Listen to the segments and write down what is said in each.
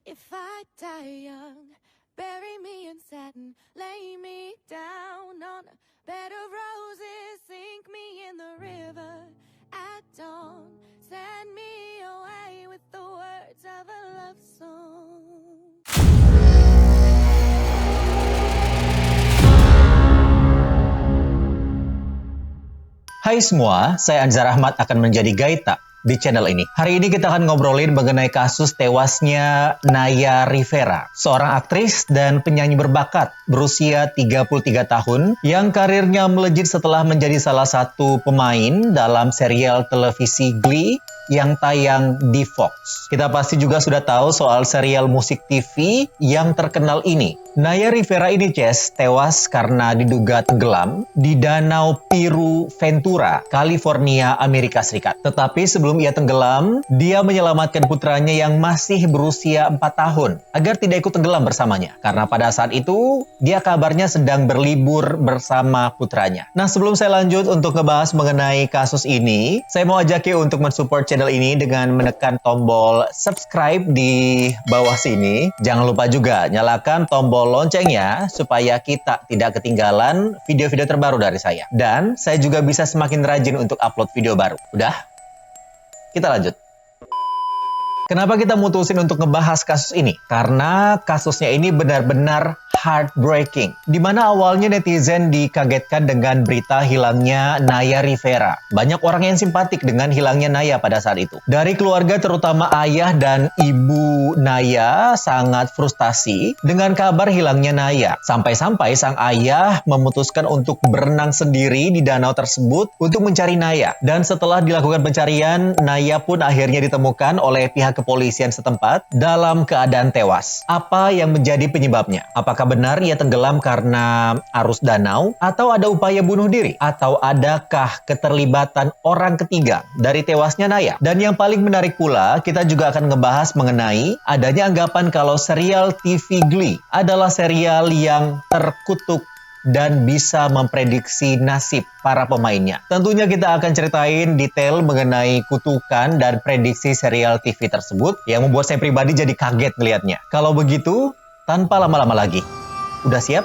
If I die young, bury me in satin, lay me down on a bed of roses, sink me in the river at dawn, send me away with the words of a love song. Hai semua, saya Anzar Ahmad akan menjadi Gaita di channel ini. Hari ini kita akan ngobrolin mengenai kasus tewasnya Naya Rivera, seorang aktris dan penyanyi berbakat berusia 33 tahun yang karirnya melejit setelah menjadi salah satu pemain dalam serial televisi Glee yang tayang di Fox. Kita pasti juga sudah tahu soal serial musik TV yang terkenal ini. Naya Rivera ini, Jess, tewas karena diduga tenggelam di Danau Piru Ventura, California, Amerika Serikat. Tetapi sebelum ia tenggelam, dia menyelamatkan putranya yang masih berusia 4 tahun agar tidak ikut tenggelam bersamanya. Karena pada saat itu, dia kabarnya sedang berlibur bersama putranya. Nah, sebelum saya lanjut untuk ngebahas mengenai kasus ini, saya mau ajak you untuk mensupport channel ini dengan menekan tombol subscribe di bawah sini. Jangan lupa juga nyalakan tombol loncengnya supaya kita tidak ketinggalan video-video terbaru dari saya. Dan saya juga bisa semakin rajin untuk upload video baru. Udah? Kita lanjut. Kenapa kita mutusin untuk ngebahas kasus ini? Karena kasusnya ini benar-benar heartbreaking. Dimana awalnya netizen dikagetkan dengan berita hilangnya Naya Rivera. Banyak orang yang simpatik dengan hilangnya Naya pada saat itu. Dari keluarga terutama ayah dan ibu Naya sangat frustasi dengan kabar hilangnya Naya. Sampai-sampai sang ayah memutuskan untuk berenang sendiri di danau tersebut untuk mencari Naya. Dan setelah dilakukan pencarian, Naya pun akhirnya ditemukan oleh pihak kepolisian setempat dalam keadaan tewas. Apa yang menjadi penyebabnya? Apakah benar ia tenggelam karena arus danau? Atau ada upaya bunuh diri? Atau adakah keterlibatan orang ketiga dari tewasnya Naya? Dan yang paling menarik pula, kita juga akan ngebahas mengenai adanya anggapan kalau serial TV Glee adalah serial yang terkutuk dan bisa memprediksi nasib para pemainnya. Tentunya kita akan ceritain detail mengenai kutukan dan prediksi serial TV tersebut yang membuat saya pribadi jadi kaget ngelihatnya. Kalau begitu, tanpa lama-lama lagi, udah siap?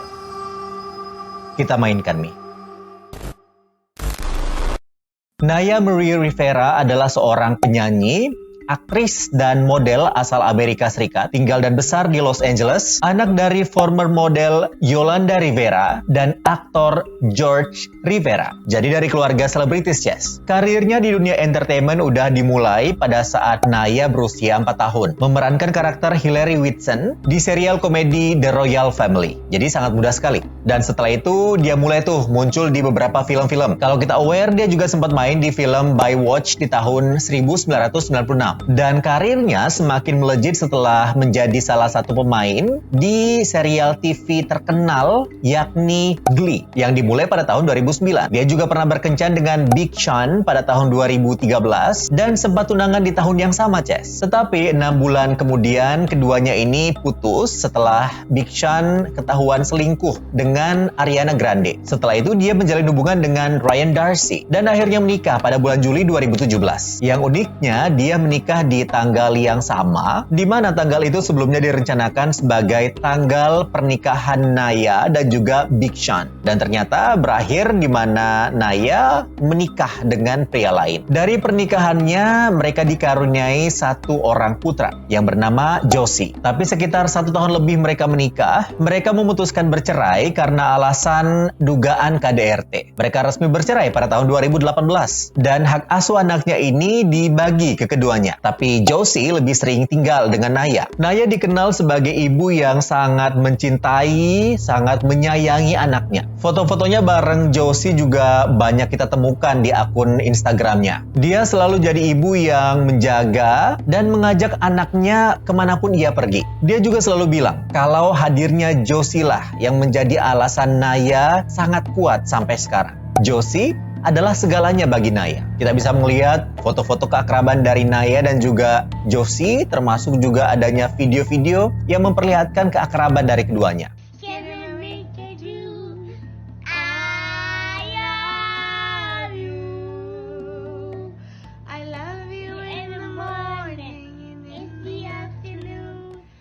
Kita mainkan nih. Naya Marie Rivera adalah seorang penyanyi, aktris dan model asal Amerika Serikat, tinggal dan besar di Los Angeles, anak dari former model Yolanda Rivera dan aktor George Rivera. Jadi dari keluarga selebritis, Jess. Karirnya di dunia entertainment udah dimulai pada saat Naya berusia 4 tahun, memerankan karakter Hillary Whitson di serial komedi The Royal Family. Jadi sangat muda sekali. Dan setelah itu dia mulai tuh muncul di beberapa film-film. Kalau kita aware, dia juga sempat main di film Baywatch di tahun 1996. Dan karirnya semakin melejit setelah menjadi salah satu pemain di serial TV terkenal yakni Glee yang dimulai pada tahun 2009. Dia juga pernah berkencan dengan Big Sean pada tahun 2013 dan sempat tunangan di tahun yang sama, Ces. Tetapi 6 bulan kemudian keduanya ini putus setelah Big Sean ketahuan selingkuh dengan Ariana Grande. Setelah itu dia menjalin hubungan dengan Ryan Darcy dan akhirnya menikah pada bulan Juli 2017. Yang uniknya dia menikah di tanggal yang sama, di mana tanggal itu sebelumnya direncanakan sebagai tanggal pernikahan Naya dan juga Big Sean. Dan ternyata berakhir di mana Naya menikah dengan pria lain. Dari pernikahannya, mereka dikaruniai satu orang putra yang bernama Josie. Tapi sekitar 1 tahun lebih mereka menikah, mereka memutuskan bercerai karena alasan dugaan KDRT. Mereka resmi bercerai pada tahun 2018. Dan hak asuh anaknya ini dibagi ke keduanya. Tapi Josie lebih sering tinggal dengan Naya. Naya dikenal sebagai ibu yang sangat mencintai, sangat menyayangi anaknya. Foto-fotonya bareng Josie juga banyak kita temukan di akun Instagramnya. Dia selalu jadi ibu yang menjaga dan mengajak anaknya kemanapun ia pergi. Dia juga selalu bilang kalau hadirnya Josie lah yang menjadi alasan Naya sangat kuat sampai sekarang. Josie adalah segalanya bagi Naya. Kita bisa melihat foto-foto keakraban dari Naya dan juga Josie, termasuk juga adanya video-video yang memperlihatkan keakraban dari keduanya.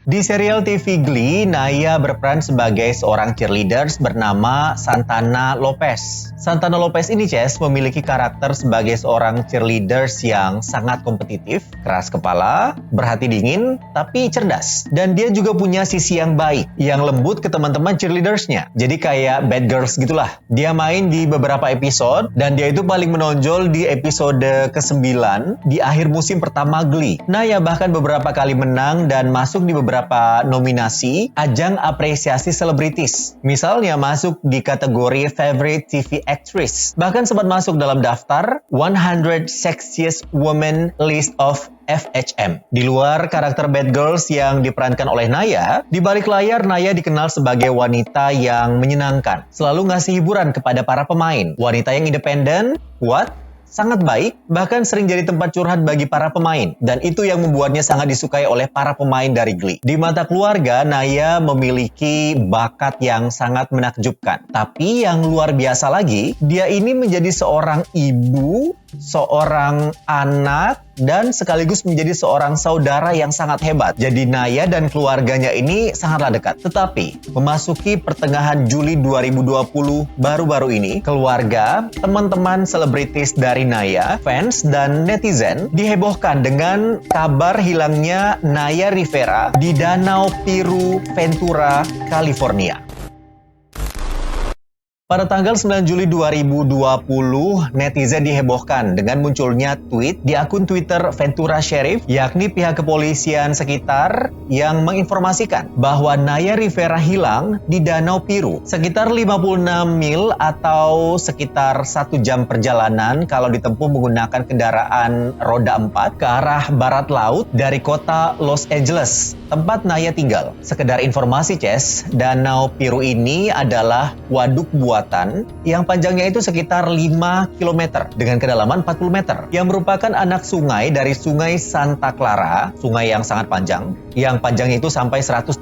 Di serial TV Glee, Naya berperan sebagai seorang cheerleaders bernama Santana Lopez. Santana Lopez ini, Ces, memiliki karakter sebagai seorang cheerleaders yang sangat kompetitif, keras kepala, berhati dingin, tapi cerdas. Dan dia juga punya sisi yang baik, yang lembut ke teman-teman cheerleadersnya. Jadi kayak bad girls gitulah. Dia main di beberapa episode, dan dia itu paling menonjol di episode ke-9 di akhir musim pertama Glee. Naya bahkan beberapa kali menang dan masuk di beberapa nominasi ajang apresiasi selebritis. Misalnya masuk di kategori Favorite TV Actress. Bahkan sempat masuk dalam daftar 100 Sexiest Women List of FHM. Di luar karakter bad girls yang diperankan oleh Naya, di balik layar Naya dikenal sebagai wanita yang menyenangkan. Selalu ngasih hiburan kepada para pemain. Wanita yang independen, kuat, sangat baik, bahkan sering jadi tempat curhat bagi para pemain. Dan itu yang membuatnya sangat disukai oleh para pemain dari Glee. Di mata keluarga, Naya memiliki bakat yang sangat menakjubkan. Tapi yang luar biasa lagi, dia ini menjadi seorang ibu, seorang anak, dan sekaligus menjadi seorang saudara yang sangat hebat. Jadi Naya dan keluarganya ini sangatlah dekat. Tetapi, memasuki pertengahan Juli 2020 baru-baru ini, keluarga, teman-teman selebritis dari Naya, fans, dan netizen dihebohkan dengan kabar hilangnya Naya Rivera di Danau Piru, Ventura, California. Pada tanggal 9 Juli 2020, netizen dihebohkan dengan munculnya tweet di akun Twitter Ventura Sheriff, yakni pihak kepolisian sekitar yang menginformasikan bahwa Naya Rivera hilang di Danau Piru. Sekitar 56 mil atau sekitar 1 jam perjalanan kalau ditempuh menggunakan kendaraan roda 4 ke arah barat laut dari kota Los Angeles, tempat Naya tinggal. Sekedar informasi, Ces, Danau Piru ini adalah waduk buatan yang panjangnya itu sekitar 5 km dengan kedalaman 40 meter, yang merupakan anak sungai dari Sungai Santa Clara, sungai yang sangat panjang, yang panjangnya itu sampai 134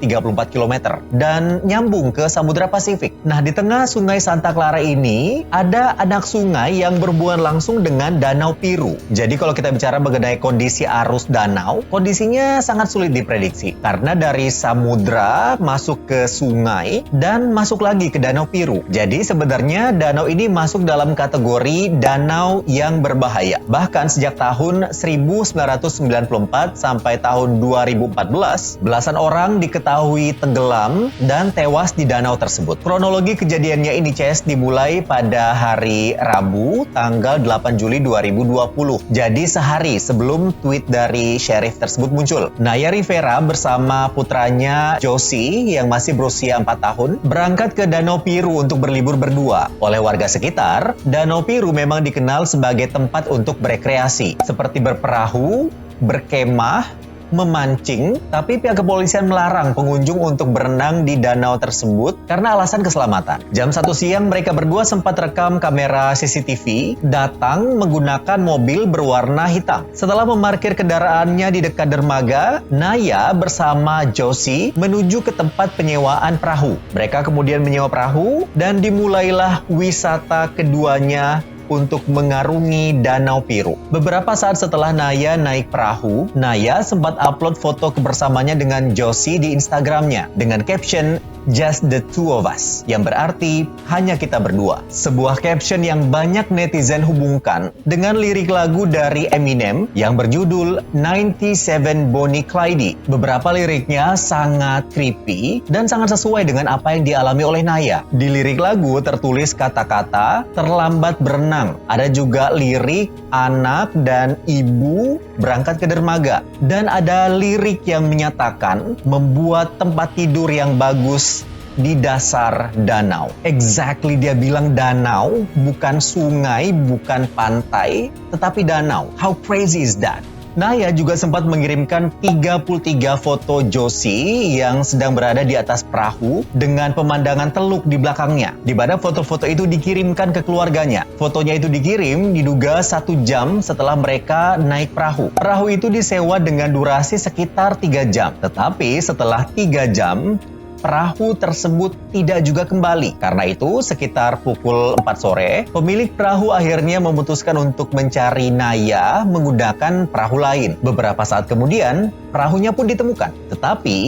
km dan nyambung ke Samudra Pasifik. Nah, di tengah Sungai Santa Clara ini ada anak sungai yang berhubungan langsung dengan Danau Piru. Jadi kalau kita bicara mengenai kondisi arus danau, kondisinya sangat sulit diprediksi karena dari samudra masuk ke sungai dan masuk lagi ke Danau Piru. Jadi sebenarnya danau ini masuk dalam kategori danau yang berbahaya. Bahkan sejak tahun 1994 sampai tahun 2014, belasan orang diketahui tenggelam dan tewas di danau tersebut. Kronologi kejadiannya ini, Ces, dimulai pada hari Rabu, tanggal 8 Juli 2020. Jadi sehari sebelum tweet dari sheriff tersebut muncul. Naya Rivera bersama putranya Josie yang masih berusia 4 tahun berangkat ke Danau Piru untuk berlibur berdua. Oleh warga sekitar, Danau Piru memang dikenal sebagai tempat untuk berekreasi, seperti berperahu, berkemah, memancing, tapi pihak kepolisian melarang pengunjung untuk berenang di danau tersebut karena alasan keselamatan. Jam 1 siang mereka berdua sempat rekam kamera CCTV datang menggunakan mobil berwarna hitam. Setelah memarkir kendaraannya di dekat dermaga, Naya bersama Josie menuju ke tempat penyewaan perahu. Mereka kemudian menyewa perahu dan dimulailah wisata keduanya untuk mengarungi Danau Piru. Beberapa saat setelah Naya naik perahu, Naya sempat upload foto kebersamanya dengan Josie di Instagramnya dengan caption "Just the two of us", yang berarti hanya kita berdua. Sebuah caption yang banyak netizen hubungkan dengan lirik lagu dari Eminem yang berjudul 97 Bonnie Clyde. Beberapa liriknya sangat creepy dan sangat sesuai dengan apa yang dialami oleh Naya. Di lirik lagu tertulis kata-kata terlambat berenang. Ada juga lirik anak dan ibu berangkat ke dermaga. Dan ada lirik yang menyatakan membuat tempat tidur yang bagus di dasar danau. Exactly, dia bilang danau, bukan sungai, bukan pantai, tetapi danau. How crazy is that? Naya juga sempat mengirimkan 33 foto Josie yang sedang berada di atas perahu dengan pemandangan teluk di belakangnya. Di mana foto-foto itu dikirimkan ke keluarganya. Fotonya itu dikirim diduga 1 jam setelah mereka naik perahu. Perahu itu disewa dengan durasi sekitar 3 jam. Tetapi setelah 3 jam, perahu tersebut tidak juga kembali. Karena itu, sekitar pukul 4 sore, pemilik perahu akhirnya memutuskan untuk mencari Naya menggunakan perahu lain. Beberapa saat kemudian, perahunya pun ditemukan. Tetapi,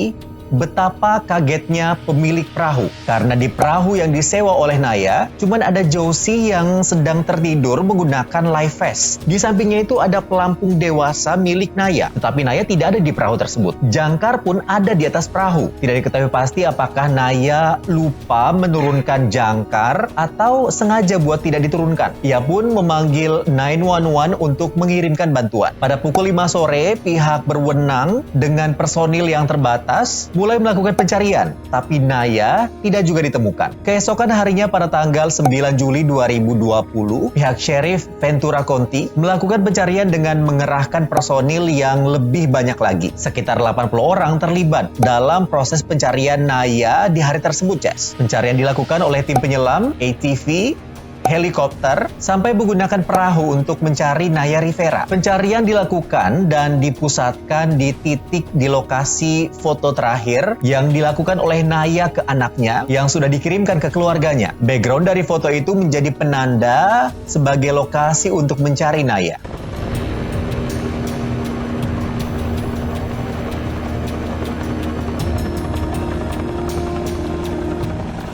betapa kagetnya pemilik perahu. Karena di perahu yang disewa oleh Naya, cuman ada Josie yang sedang tertidur menggunakan life vest. Di sampingnya itu ada pelampung dewasa milik Naya. Tetapi Naya tidak ada di perahu tersebut. Jangkar pun ada di atas perahu. Tidak diketahui pasti apakah Naya lupa menurunkan jangkar atau sengaja buat tidak diturunkan. Ia pun memanggil 911 untuk mengirimkan bantuan. Pada pukul 5 sore, pihak berwenang dengan personil yang terbatas mulai melakukan pencarian, tapi Naya tidak juga ditemukan. Keesokan harinya pada tanggal 9 Juli 2020, pihak Sheriff Ventura County melakukan pencarian dengan mengerahkan personil yang lebih banyak lagi. Sekitar 80 orang terlibat dalam proses pencarian Naya di hari tersebut, Jess. Pencarian dilakukan oleh tim penyelam, ATV, helikopter, sampai menggunakan perahu untuk mencari Naya Rivera. Pencarian dilakukan dan dipusatkan di titik di lokasi foto terakhir yang dilakukan oleh Naya ke anaknya yang sudah dikirimkan ke keluarganya. Background dari foto itu menjadi penanda sebagai lokasi untuk mencari Naya.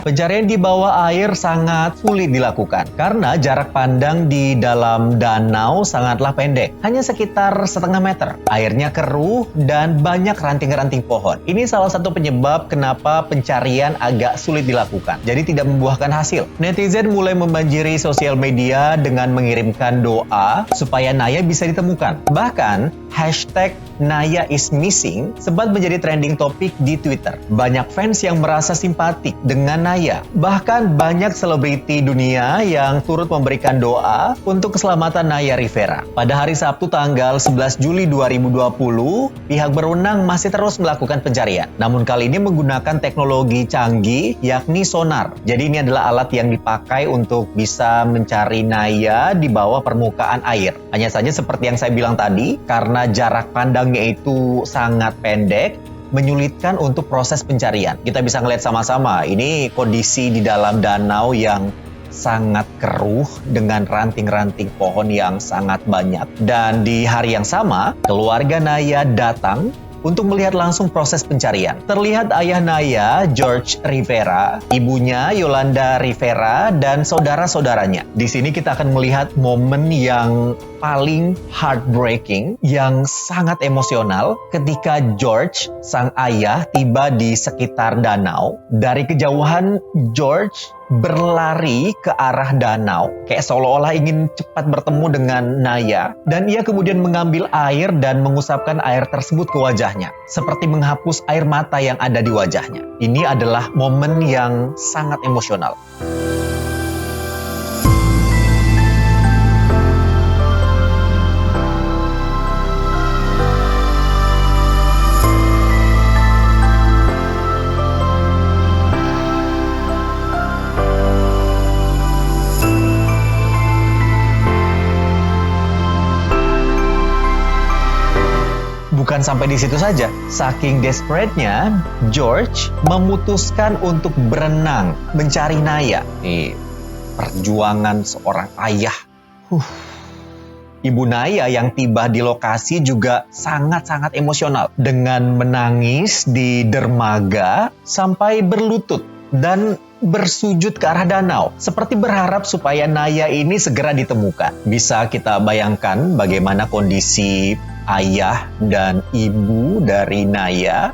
Pencarian di bawah air sangat sulit dilakukan karena jarak pandang di dalam danau sangatlah pendek, hanya sekitar setengah meter. Airnya keruh dan banyak ranting-ranting pohon. Ini salah satu penyebab kenapa pencarian agak sulit dilakukan, jadi tidak membuahkan hasil. Netizen mulai membanjiri sosial media dengan mengirimkan doa supaya Naya bisa ditemukan. Bahkan, hashtag Naya is missing sempat menjadi trending topik di Twitter. Banyak fans yang merasa simpatik dengan Naya. Bahkan banyak selebriti dunia yang turut memberikan doa untuk keselamatan Naya Rivera. Pada hari Sabtu tanggal 11 Juli 2020, pihak berwenang masih terus melakukan pencarian. Namun kali ini menggunakan teknologi canggih yakni sonar. Jadi ini adalah alat yang dipakai untuk bisa mencari Naya di bawah permukaan air. Hanya saja seperti yang saya bilang tadi, karena jarak pandangnya itu sangat pendek, menyulitkan untuk proses pencarian. Kita bisa ngeliat sama-sama, ini kondisi di dalam danau yang sangat keruh dengan ranting-ranting pohon yang sangat banyak. Dan di hari yang sama, keluarga Naya datang untuk melihat langsung proses pencarian. Terlihat ayah Naya, George Rivera, ibunya Yolanda Rivera, dan saudara-saudaranya. Di sini kita akan melihat momen yang paling heartbreaking, yang sangat emosional ketika George, sang ayah, tiba di sekitar danau. Dari kejauhan, George berlari ke arah danau, kayak seolah-olah ingin cepat bertemu dengan Naya, dan ia kemudian mengambil air dan mengusapkan air tersebut ke wajahnya, seperti menghapus air mata yang ada di wajahnya. Ini adalah momen yang sangat emosional. Bukan sampai di situ saja, saking desperate-nya, George memutuskan untuk berenang mencari Naya. Perjuangan seorang ayah. Ibu Naya yang tiba di lokasi juga sangat-sangat emosional dengan menangis di dermaga sampai berlutut dan bersujud ke arah danau, seperti berharap supaya Naya ini segera ditemukan. Bisa kita bayangkan bagaimana kondisi ayah dan ibu dari Naya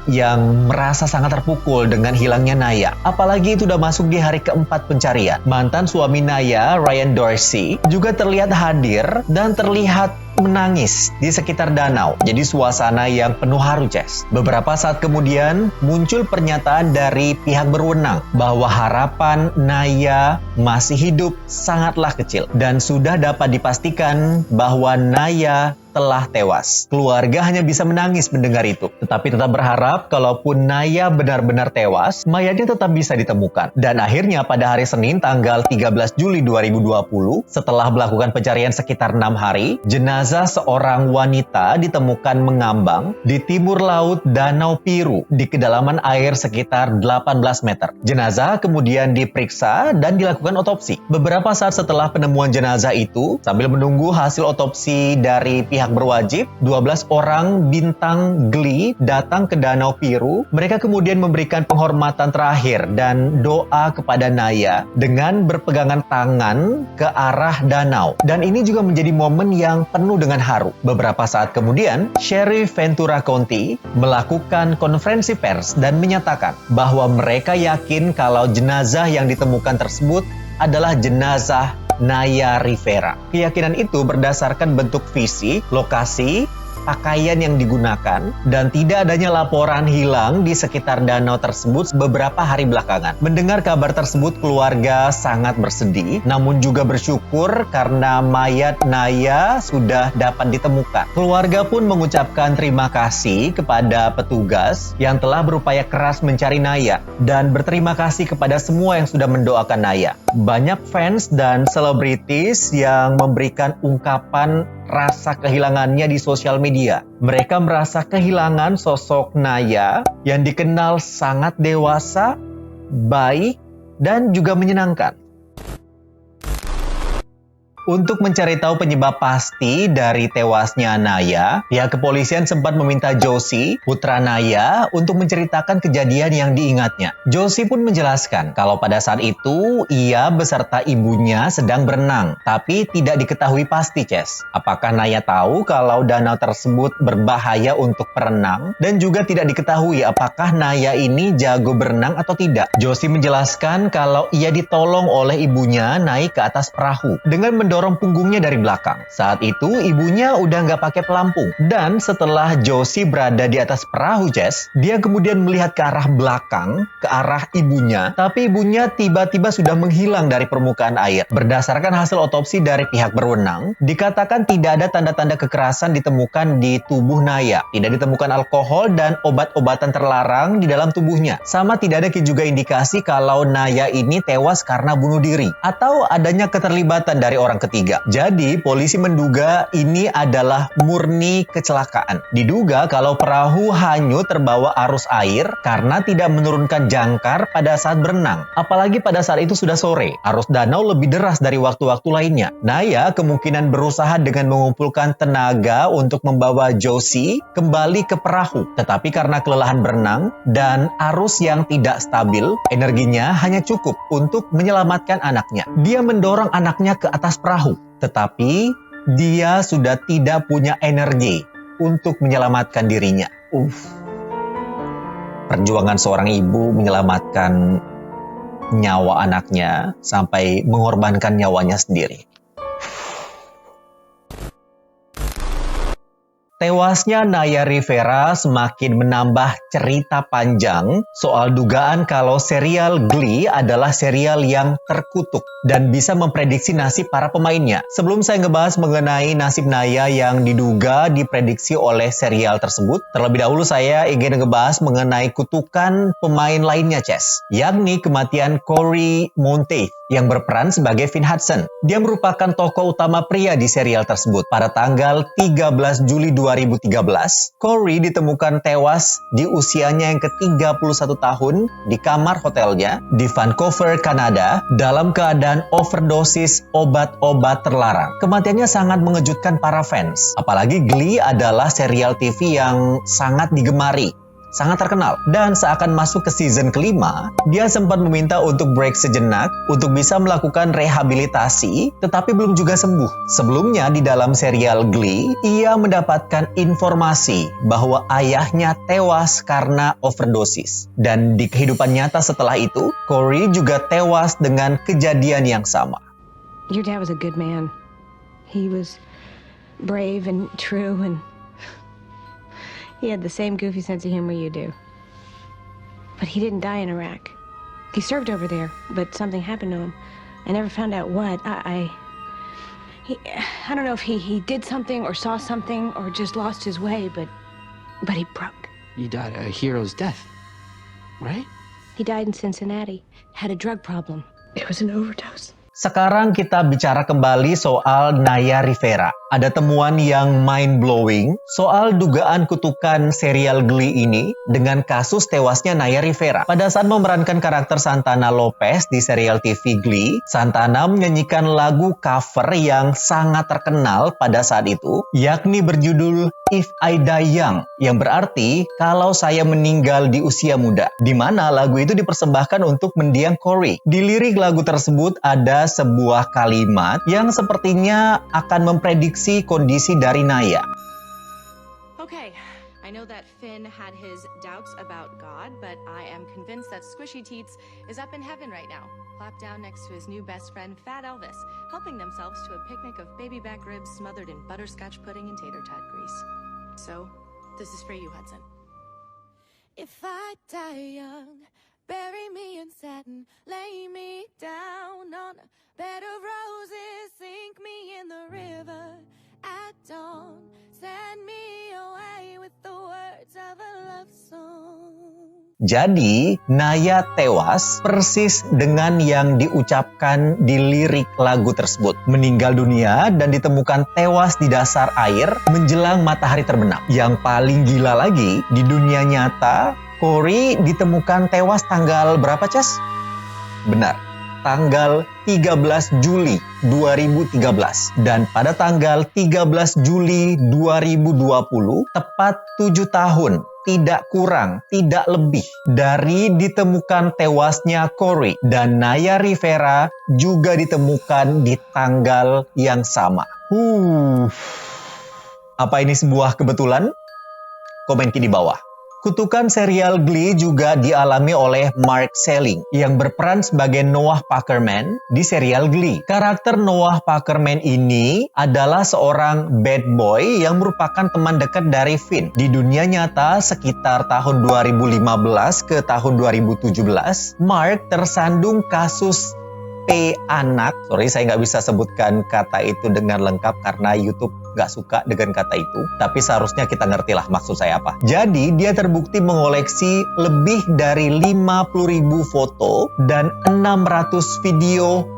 yang merasa sangat terpukul dengan hilangnya Naya. Apalagi itu udah masuk di hari keempat pencarian. Mantan suami Naya, Ryan Dorsey, juga terlihat hadir dan terlihat menangis di sekitar danau. Jadi suasana yang penuh haru, Jess. Beberapa saat kemudian muncul pernyataan dari pihak berwenang bahwa harapan Naya masih hidup sangatlah kecil dan sudah dapat dipastikan bahwa Naya telah tewas. Keluarga hanya bisa menangis mendengar itu, tetapi tetap berharap kalaupun Naya benar-benar tewas, mayatnya tetap bisa ditemukan. Dan akhirnya pada hari Senin tanggal 13 Juli 2020, setelah melakukan pencarian sekitar 6 hari, jenazah seorang wanita ditemukan mengambang di timur laut Danau Piru di kedalaman air sekitar 18 meter. Jenazah kemudian diperiksa dan dilakukan otopsi. Beberapa saat setelah penemuan jenazah itu, sambil menunggu hasil otopsi dari pihak berwajib, 12 orang bintang GLI datang ke Danau Piru. Mereka kemudian memberikan penghormatan terakhir dan doa kepada Naya dengan berpegangan tangan ke arah danau. Dan ini juga menjadi momen yang penuh dengan haru. Beberapa saat kemudian, Sheriff Ventura County melakukan konferensi pers dan menyatakan bahwa mereka yakin kalau jenazah yang ditemukan tersebut adalah jenazah Naya Rivera. Keyakinan itu berdasarkan bentuk fisik, lokasi, pakaian yang digunakan, dan tidak adanya laporan hilang di sekitar danau tersebut beberapa hari belakangan. Mendengar kabar tersebut, keluarga sangat bersedih, namun juga bersyukur karena mayat Naya sudah dapat ditemukan. Keluarga pun mengucapkan terima kasih kepada petugas yang telah berupaya keras mencari Naya, dan berterima kasih kepada semua yang sudah mendoakan Naya. Banyak fans dan selebritis yang memberikan ungkapan rasa kehilangannya di sosial media. Mereka merasa kehilangan sosok Naya yang dikenal sangat dewasa, baik, dan juga menyenangkan. Untuk mencari tahu penyebab pasti dari tewasnya Naya, pihak kepolisian sempat meminta Josie, putra Naya, untuk menceritakan kejadian yang diingatnya. Josie pun menjelaskan kalau pada saat itu ia beserta ibunya sedang berenang, tapi tidak diketahui pasti, Ces. Apakah Naya tahu kalau danau tersebut berbahaya untuk perenang, dan juga tidak diketahui apakah Naya ini jago berenang atau tidak. Josie menjelaskan kalau ia ditolong oleh ibunya naik ke atas perahu dengan mendorong punggungnya dari belakang. Saat itu ibunya udah nggak pakai pelampung, dan setelah Josie berada di atas perahu, Jess, dia kemudian melihat ke arah belakang, ke arah ibunya, tapi ibunya tiba-tiba sudah menghilang dari permukaan air. Berdasarkan hasil otopsi dari pihak berwenang, dikatakan tidak ada tanda-tanda kekerasan ditemukan di tubuh Naya, tidak ditemukan alkohol dan obat-obatan terlarang di dalam tubuhnya. Sama tidak ada juga indikasi kalau Naya ini tewas karena bunuh diri atau adanya keterlibatan dari orang ketiga. Jadi, polisi menduga ini adalah murni kecelakaan. Diduga kalau perahu hanyut terbawa arus air karena tidak menurunkan jangkar pada saat berenang. Apalagi pada saat itu sudah sore, arus danau lebih deras dari waktu-waktu lainnya. Naya kemungkinan berusaha dengan mengumpulkan tenaga untuk membawa Josie kembali ke perahu. Tetapi karena kelelahan berenang dan arus yang tidak stabil, energinya hanya cukup untuk menyelamatkan anaknya. Dia mendorong anaknya ke atas perahu, tetapi dia sudah tidak punya energi untuk menyelamatkan dirinya. Perjuangan seorang ibu menyelamatkan nyawa anaknya sampai mengorbankan nyawanya sendiri. Tewasnya Naya Rivera semakin menambah cerita panjang soal dugaan kalau serial Glee adalah serial yang terkutuk dan bisa memprediksi nasib para pemainnya. Sebelum saya ngebahas mengenai nasib Naya yang diduga diprediksi oleh serial tersebut, terlebih dahulu saya ingin ngebahas mengenai kutukan pemain lainnya, Ces, yakni kematian Cory Monteith yang berperan sebagai Finn Hudson. Dia merupakan tokoh utama pria di serial tersebut. Pada tanggal 13 Juli 2013, Cory ditemukan tewas di usianya yang ke-31 tahun di kamar hotelnya di Vancouver, Kanada, dalam keadaan overdosis obat-obat terlarang. Kematiannya sangat mengejutkan para fans. Apalagi Glee adalah serial TV yang sangat digemari, sangat terkenal. Dan seakan masuk ke season kelima, dia sempat meminta untuk break sejenak untuk bisa melakukan rehabilitasi, tetapi belum juga sembuh. Sebelumnya di dalam serial Glee, ia mendapatkan informasi bahwa ayahnya tewas karena overdosis. Dan di kehidupan nyata setelah itu, Cory juga tewas dengan kejadian yang sama. Your dad was a good man. He was brave and true, and he had the same goofy sense of humor you do. But he didn't die in Iraq. He served over there, but something happened to him. I never found out what. I don't know if he did something or saw something or just lost his way, but he broke. He died a hero's death, right? He died in Cincinnati. Had a drug problem. It was an overdose. Sekarang kita bicara kembali soal Naya Rivera. Ada temuan yang mind-blowing soal dugaan kutukan serial Glee ini dengan kasus tewasnya Naya Rivera. Pada saat memerankan karakter Santana Lopez di serial TV Glee, Santana menyanyikan lagu cover yang sangat terkenal pada saat itu, yakni berjudul If I Die Young, yang berarti kalau saya meninggal di usia muda, di mana lagu itu dipersembahkan untuk mendiang Corey. Di lirik lagu tersebut ada sebuah kalimat yang sepertinya akan memprediksi kondisi dari Naya. Okay, I know that Finn had his doubts about God, but I am convinced that Squishy Teats is up in heaven right now, clapped down next to his new best friend, Fat Elvis, helping themselves to a picnic of baby back ribs smothered in butterscotch pudding and tater tot grease. So, this is for you, Hudson. If I die young, bury me in satin, lay me down on a bed of roses, sink me in the river at dawn, send me away with the words of a love song. Jadi, Naya tewas persis dengan yang diucapkan di lirik lagu tersebut. Meninggal dunia dan ditemukan tewas di dasar air menjelang matahari terbenam. Yang paling gila lagi, di dunia nyata, Corey ditemukan tewas tanggal berapa, Ces? Benar, tanggal 13 Juli 2013. Dan pada tanggal 13 Juli 2020, tepat 7 tahun, tidak kurang, tidak lebih, dari ditemukan tewasnya Corey. Dan Naya Rivera juga ditemukan di tanggal yang sama. Apa ini sebuah kebetulan? Komen di bawah. Kutukan serial Glee juga dialami oleh Mark Selling yang berperan sebagai Noah Pakerman di serial Glee. Karakter Noah Pakerman ini adalah seorang bad boy yang merupakan teman dekat dari Finn. Di dunia nyata sekitar tahun 2015 ke tahun 2017, Mark tersandung kasus anak. Sorry, saya nggak bisa sebutkan kata itu dengan lengkap karena YouTube nggak suka dengan kata itu. Tapi seharusnya kita ngerti lah maksud saya apa. Jadi, dia terbukti mengoleksi lebih dari 50.000 foto dan 600 video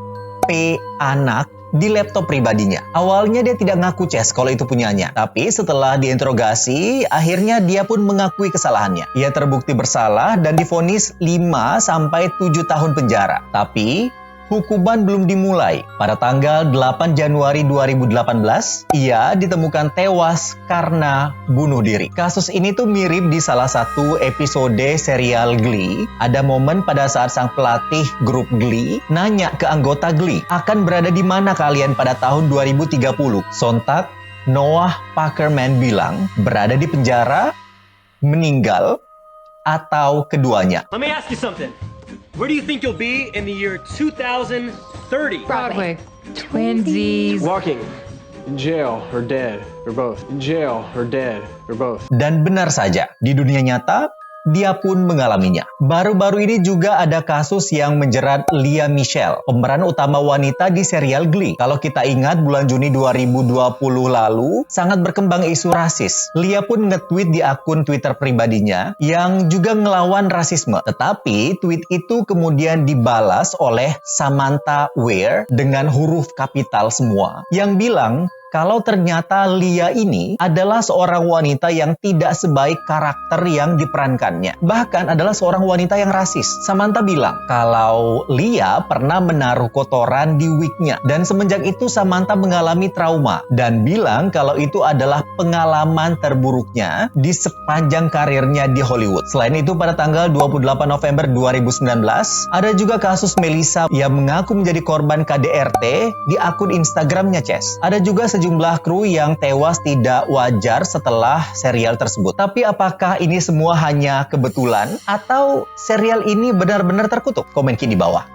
anak di laptop pribadinya. Awalnya dia tidak ngaku, Ces, kalau itu punyanya. Tapi setelah diinterogasi, akhirnya dia pun mengakui kesalahannya. Ia terbukti bersalah dan divonis 5-7 tahun penjara. Tapi hukuman belum dimulai. Pada tanggal 8 Januari 2018, ia ditemukan tewas karena bunuh diri. Kasus ini tuh mirip di salah satu episode serial Glee. Ada momen pada saat sang pelatih grup Glee nanya ke anggota Glee, akan berada di mana kalian pada tahun 2030? Sontak, Noah Pakerman bilang berada di penjara, meninggal, atau keduanya. Let me ask you something. Where do you think you'll be in the year 2030? Broadway. Twinsies. Walking. In jail or dead, or both. In jail or dead, or both. Dan benar saja, di dunia nyata, dia pun mengalaminya. Baru-baru ini juga ada kasus yang menjerat Lea Michele, pemeran utama wanita di serial Glee. Kalau kita ingat, bulan Juni 2020 lalu, sangat berkembang isu rasis. Lea pun nge-tweet di akun Twitter pribadinya yang juga ngelawan rasisme. Tetapi, tweet itu kemudian dibalas oleh Samantha Ware dengan huruf kapital semua, yang bilang, kalau ternyata Lea ini adalah seorang wanita yang tidak sebaik karakter yang diperankannya. Bahkan adalah seorang wanita yang rasis. Samantha bilang kalau Lea pernah menaruh kotoran di wignya. Dan semenjak itu Samantha mengalami trauma. Dan bilang kalau itu adalah pengalaman terburuknya di sepanjang karirnya di Hollywood. Selain itu pada tanggal 28 November 2019, ada juga kasus Melissa yang mengaku menjadi korban KDRT di akun Instagramnya, Ces. Ada juga sejumlah kru yang tewas tidak wajar setelah serial tersebut. Tapi apakah ini semua hanya kebetulan atau serial ini benar-benar terkutuk? Komen di bawah.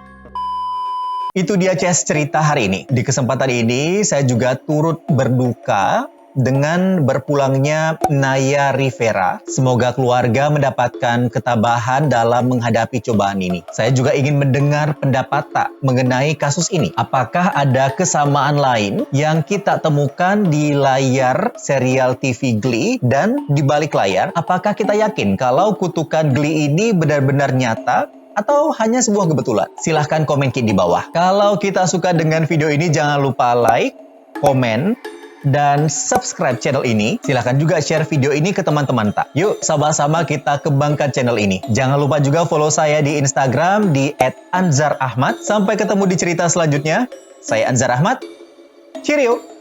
Itu dia, Ces, cerita hari ini. Di kesempatan ini saya juga turut berduka dengan berpulangnya Naya Rivera. Semoga keluarga mendapatkan ketabahan dalam menghadapi cobaan ini. Saya juga ingin mendengar pendapat Tak mengenai kasus ini. Apakah ada kesamaan lain yang kita temukan di layar serial TV Glee dan di balik layar? Apakah kita yakin kalau kutukan Glee ini benar-benar nyata atau hanya sebuah kebetulan? Silahkan komen di bawah. Kalau kita suka dengan video ini, jangan lupa like, komen, dan subscribe channel ini. Silahkan juga share video ini ke teman-teman Tak. Yuk, sama-sama kita kembangkan channel ini. Jangan lupa juga follow saya di Instagram di @anzarahmad. Sampai ketemu di cerita selanjutnya. Saya Anzar Ahmad. Cheerio!